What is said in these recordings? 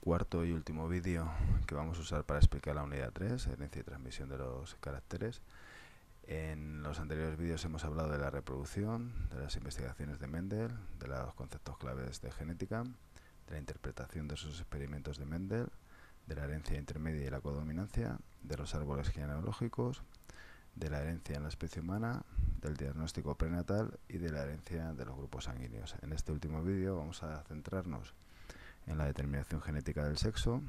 cuarto y último vídeo que vamos a usar para explicar la unidad 3, herencia y transmisión de los caracteres. En los anteriores vídeos hemos hablado de la reproducción, de las investigaciones de Mendel, de los conceptos claves de genética, de la interpretación de esos experimentos de Mendel, de la herencia intermedia y la codominancia, de los árboles genealógicos, de la herencia en la especie humana, del diagnóstico prenatal y de la herencia de los grupos sanguíneos. En este último vídeo vamos a centrarnos en la determinación genética del sexo.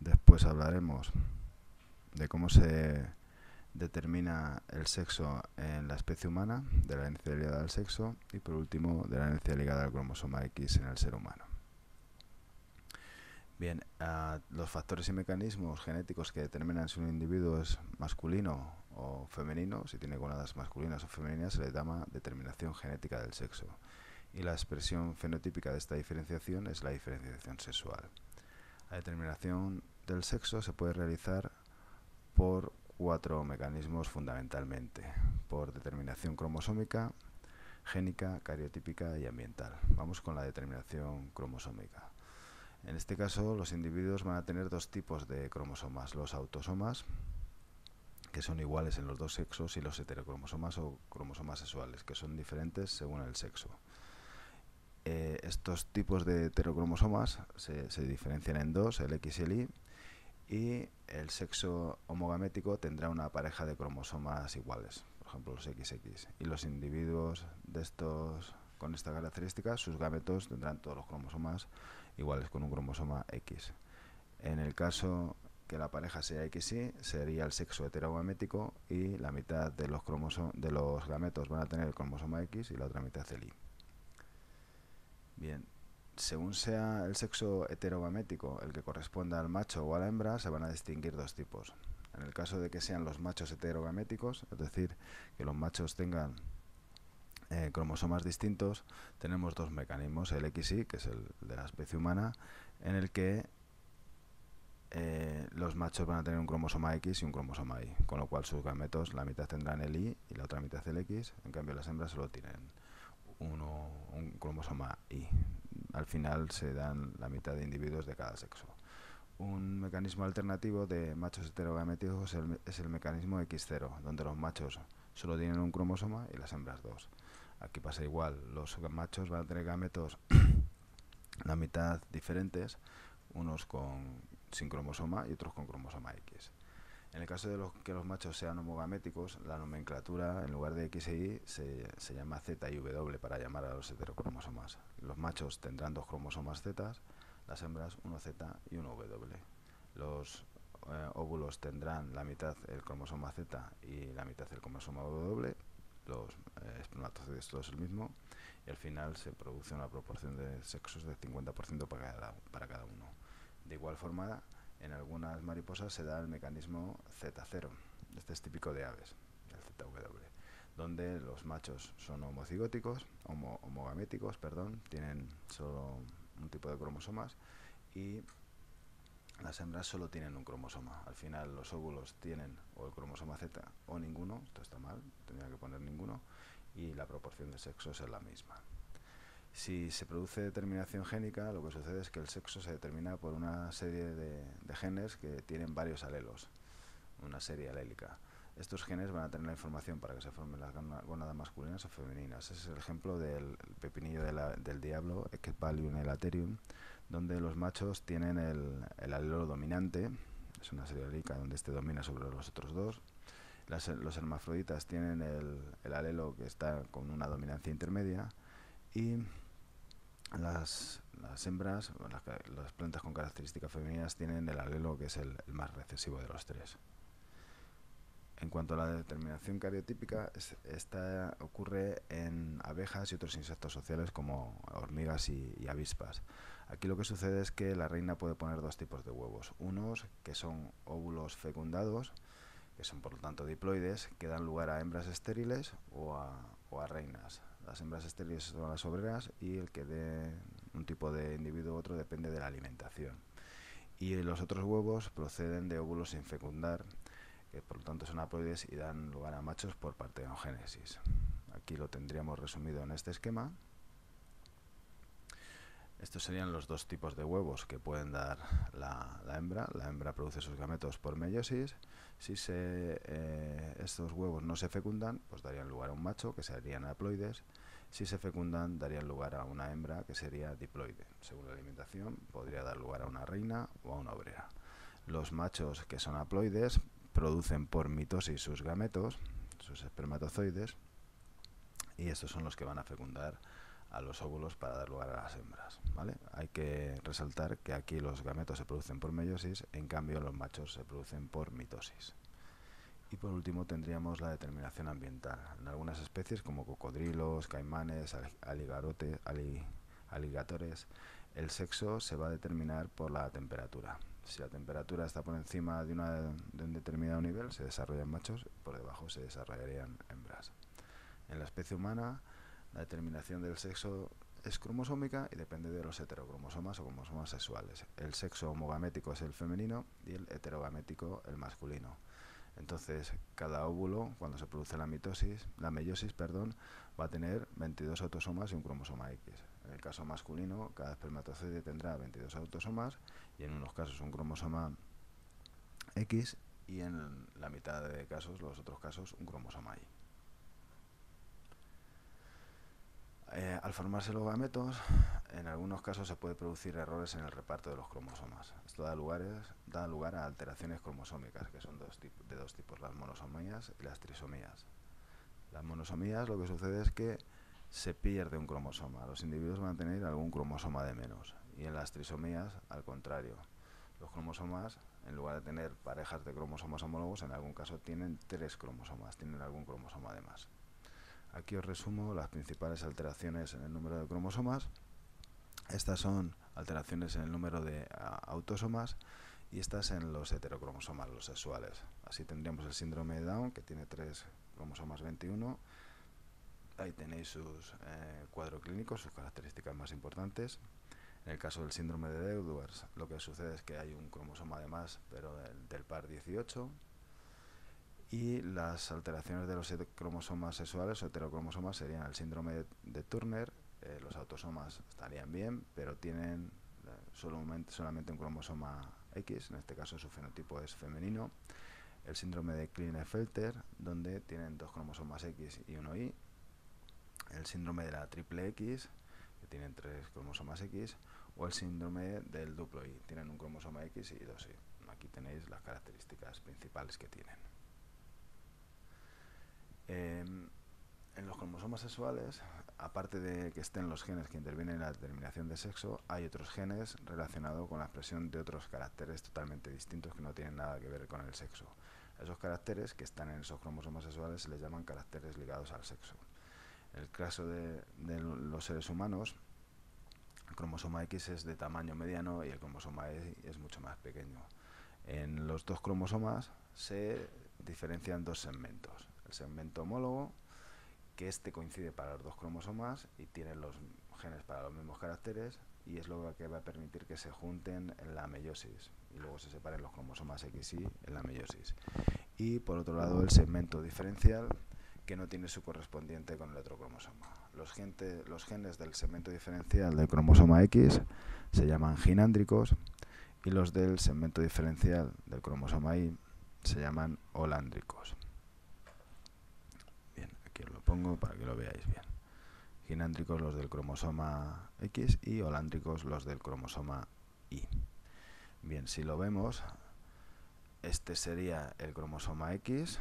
Después hablaremos de cómo se determina el sexo en la especie humana, de la herencia ligada al sexo y por último de la herencia ligada al cromosoma X en el ser humano. Bien, los factores y mecanismos genéticos que determinan si un individuo es masculino o femenino, si tiene gonadas masculinas o femeninas, se le llama determinación genética del sexo. Y la expresión fenotípica de esta diferenciación es la diferenciación sexual. La determinación del sexo se puede realizar por 4 mecanismos fundamentalmente: por determinación cromosómica, génica, cariotípica y ambiental. Vamos con la determinación cromosómica. En este caso, los individuos van a tener dos tipos de cromosomas: los autosomas, que son iguales en los dos sexos, y los heterocromosomas o cromosomas sexuales, que son diferentes según el sexo. Estos tipos de heterocromosomas se diferencian en dos, el X y el Y, y el sexo homogamético tendrá una pareja de cromosomas iguales, por ejemplo los XX, y los individuos de estos con esta característica, sus gametos tendrán todos los cromosomas iguales con un cromosoma X. En el caso que la pareja sea XY, sería el sexo heterogamético y la mitad de los gametos van a tener el cromosoma X y la otra mitad el Y. Bien, según sea el sexo heterogamético el que corresponda al macho o a la hembra, se van a distinguir dos tipos. En el caso de que sean los machos heterogaméticos, es decir, que los machos tengan cromosomas distintos, tenemos dos mecanismos: el XY, que es el de la especie humana, en el que los machos van a tener un cromosoma X y un cromosoma Y, con lo cual sus gametos, la mitad tendrán el Y y la otra mitad el X. En cambio las hembras solo tienen un cromosoma Y. Al final se dan la mitad de individuos de cada sexo. Un mecanismo alternativo de machos heterogaméticos es el mecanismo X0, donde los machos solo tienen un cromosoma y las hembras dos. Aquí pasa igual, los machos van a tener gametos la mitad diferentes, unos sin cromosoma y otros con cromosoma X. En el caso de que los machos sean homogaméticos, la nomenclatura en lugar de X e Y se llama Z y W para llamar a los heterocromosomas. Los machos tendrán dos cromosomas Z, las hembras uno Z y uno W. Los óvulos tendrán la mitad el cromosoma Z y la mitad el cromosoma W. Los espermatozoides todos el mismo, y al final se produce una proporción de sexos de 50% para cada uno. De igual forma, en algunas mariposas se da el mecanismo Z0, este es típico de aves, el ZW, donde los machos son homogaméticos, tienen solo un tipo de cromosomas, y las hembras solo tienen un cromosoma. Al final los óvulos tienen o el cromosoma Z o ninguno, esto está mal, tendría que poner ninguno, y la proporción de sexos es la misma. Si se produce determinación génica, lo que sucede es que el sexo se determina por una serie de genes que tienen varios alelos, una serie alélica. Estos genes van a tener la información para que se formen las gónadas masculinas o femeninas. Ese es el ejemplo del pepinillo del diablo, Ecpalium elaterium, donde los machos tienen el alelo dominante, es una serie alélica donde este domina sobre los otros dos. Los hermafroditas tienen el alelo que está con una dominancia intermedia, y las hembras, las plantas con características femeninas, tienen el alelo que es el más recesivo de los tres. En cuanto a la determinación cariotípica, esta ocurre en abejas y otros insectos sociales como hormigas y avispas. Aquí lo que sucede es que la reina puede poner dos tipos de huevos: unos que son óvulos fecundados, que son por lo tanto diploides, que dan lugar a hembras estériles o a reinas. Las hembras estériles son las obreras, y el que dé un tipo de individuo u otro depende de la alimentación. Y los otros huevos proceden de óvulos sin fecundar, que por lo tanto son haploides y dan lugar a machos por partenogénesis. Aquí lo tendríamos resumido en este esquema. Estos serían los dos tipos de huevos que pueden dar la hembra. La hembra produce sus gametos por meiosis. Si estos huevos no se fecundan, pues darían lugar a un macho, que serían haploides. Si se fecundan, darían lugar a una hembra, que sería diploide. Según la alimentación, podría dar lugar a una reina o a una obrera. Los machos, que son haploides, producen por mitosis sus gametos, sus espermatozoides, y estos son los que van a fecundar a los óvulos para dar lugar a las hembras, ¿vale? Hay que resaltar que aquí los gametos se producen por meiosis, en cambio los machos se producen por mitosis. Y por último tendríamos la determinación ambiental. En algunas especies como cocodrilos, caimanes, aligatores, el sexo se va a determinar por la temperatura. Si la temperatura está por encima de un determinado nivel, se desarrollan machos, y por debajo se desarrollarían hembras. En la especie humana, la determinación del sexo es cromosómica y depende de los heterocromosomas o cromosomas sexuales. El sexo homogamético es el femenino y el heterogamético el masculino. Entonces, cada óvulo, cuando se produce la meiosis, va a tener 22 autosomas y un cromosoma X. En el caso masculino, cada espermatozoide tendrá 22 autosomas y en unos casos un cromosoma X y en la mitad de casos, los otros casos, un cromosoma Y. Al formarse los gametos, en algunos casos se puede producir errores en el reparto de los cromosomas. Esto da lugar a alteraciones cromosómicas, que son de dos tipos, las monosomías y las trisomías. Las monosomías, lo que sucede es que se pierde un cromosoma. Los individuos van a tener algún cromosoma de menos. Y en las trisomías, al contrario. Los cromosomas, en lugar de tener parejas de cromosomas homólogos, en algún caso tienen 3 cromosomas, tienen algún cromosoma de más. Aquí os resumo las principales alteraciones en el número de cromosomas. Estas son alteraciones en el número de autosomas y estas en los heterocromosomas, los sexuales. Así tendríamos el síndrome de Down, que tiene 3 cromosomas 21. Ahí tenéis sus cuadros clínicos, sus características más importantes. En el caso del síndrome de Edwards, lo que sucede es que hay un cromosoma de más, pero del par 18. Y las alteraciones de los cromosomas sexuales o heterocromosomas serían el síndrome de Turner. Los autosomas estarían bien, pero tienen solamente un cromosoma X, en este caso su fenotipo es femenino. El síndrome de Klinefelter, donde tienen 2 cromosomas X y 1 Y. El síndrome de la triple X, que tienen 3 cromosomas X. O el síndrome del duplo Y, tienen un cromosoma X y 2 Y. Aquí tenéis las características principales que tienen. En los cromosomas sexuales, aparte de que estén los genes que intervienen en la determinación de sexo, hay otros genes relacionados con la expresión de otros caracteres totalmente distintos que no tienen nada que ver con el sexo. Esos caracteres que están en esos cromosomas sexuales se les llaman caracteres ligados al sexo. En el caso de los seres humanos, el cromosoma X es de tamaño mediano y el cromosoma Y es mucho más pequeño. En los dos cromosomas se diferencian 2 segmentos. El segmento homólogo, que coincide para los 2 cromosomas y tiene los genes para los mismos caracteres, y es lo que va a permitir que se junten en la meiosis y luego se separen los cromosomas XY en la meiosis. Y por otro lado el segmento diferencial, que no tiene su correspondiente con el otro cromosoma. Los genes del segmento diferencial del cromosoma X se llaman ginándricos y los del segmento diferencial del cromosoma Y se llaman holándricos. Bien, aquí os lo pongo para que lo veáis bien. Ginándricos los del cromosoma X y holándricos los del cromosoma Y. Bien, si lo vemos, este sería el cromosoma X,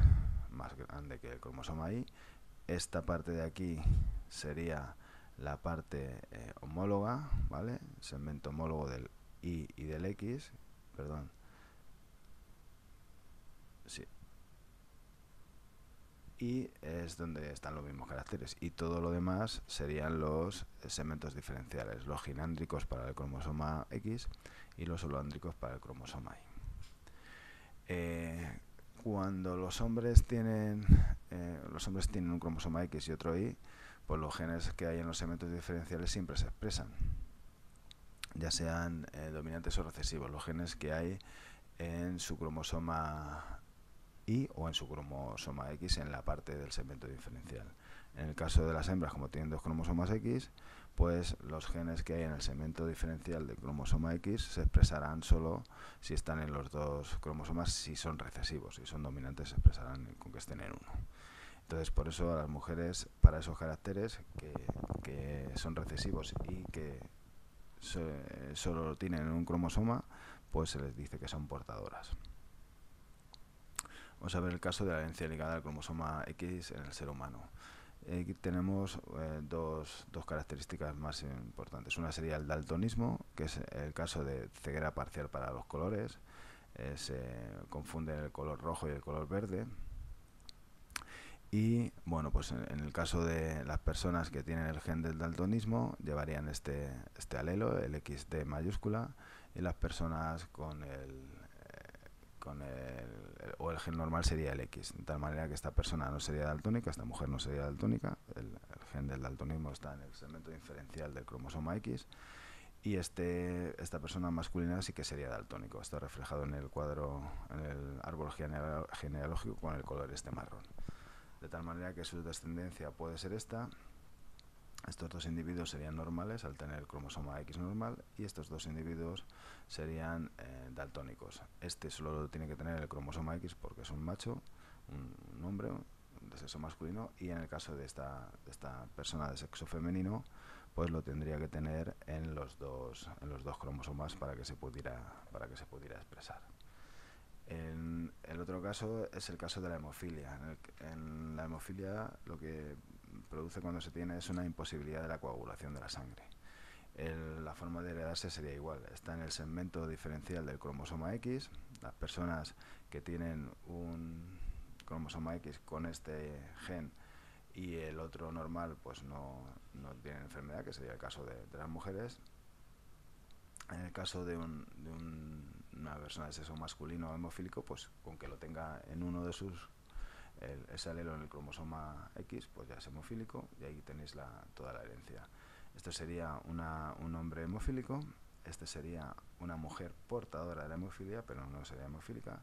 más grande que el cromosoma Y. Esta parte de aquí sería la parte homóloga, ¿vale? Segmento homólogo del Y y del X, perdón. Sí. Y es donde están los mismos caracteres, y todo lo demás serían los segmentos diferenciales, los ginándricos para el cromosoma X y los holándricos para el cromosoma Y. Cuando los hombres tienen un cromosoma X y otro Y, pues los genes que hay en los segmentos diferenciales siempre se expresan, ya sean dominantes o recesivos, los genes que hay en su cromosoma Y o en su cromosoma X en la parte del segmento diferencial. En el caso de las hembras, como tienen 2 cromosomas X, pues los genes que hay en el segmento diferencial del cromosoma X se expresarán solo si están en los dos cromosomas, si son recesivos. Si son dominantes se expresarán con que estén en uno. Entonces, por eso a las mujeres, para esos caracteres que son recesivos y que solo lo tienen en un cromosoma, pues se les dice que son portadoras. Vamos a ver el caso de la herencia ligada al cromosoma X en el ser humano. Aquí tenemos dos características más importantes. Una sería el daltonismo, que es el caso de ceguera parcial para los colores. Se confunden el color rojo y el color verde. Y bueno, pues en el caso de las personas que tienen el gen del daltonismo, llevarían este alelo, el XD mayúscula, y las personas con el gen normal sería el X, de tal manera que esta persona no sería daltónica, esta mujer no sería daltónica, el gen del daltonismo está en el segmento diferencial del cromosoma X, y esta persona masculina sí que sería daltónico. Está reflejado en el cuadro, en el árbol genealógico con el color marrón. De tal manera que su descendencia puede ser esta. Estos dos individuos serían normales al tener el cromosoma X normal, y estos dos individuos serían daltónicos. Este solo lo tiene que tener el cromosoma X porque es un macho, un hombre de sexo masculino, y en el caso de esta persona de sexo femenino, pues lo tendría que tener en los dos cromosomas para que se pudiera expresar. El otro caso es el caso de la hemofilia. En la hemofilia lo que produce cuando se tiene es una imposibilidad de la coagulación de la sangre. La forma de heredarse sería igual. Está en el segmento diferencial del cromosoma X. Las personas que tienen un cromosoma X con este gen y el otro normal, pues no tienen enfermedad, que sería el caso de las mujeres. En el caso de una persona de sexo masculino hemofílico, pues con que lo tenga en uno de sus ese alelo en el cromosoma X, pues ya es hemofílico, y ahí tenéis toda la herencia. Este sería un hombre hemofílico, este sería una mujer portadora de la hemofilia, pero no sería hemofílica.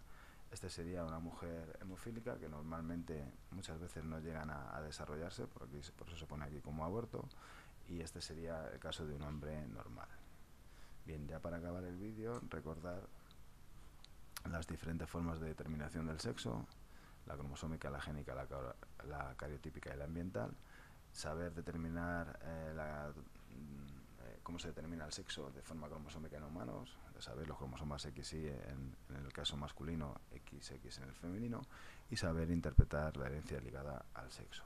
Este sería una mujer hemofílica que normalmente muchas veces no llegan a desarrollarse, por eso se pone aquí como aborto, y este sería el caso de un hombre normal. Bien, ya para acabar el vídeo, recordar las diferentes formas de determinación del sexo: la cromosómica, la génica, la cariotípica y la ambiental. Saber determinar cómo se determina el sexo de forma cromosómica en humanos, saber los cromosomas XY en el caso masculino, XX en el femenino, y saber interpretar la herencia ligada al sexo.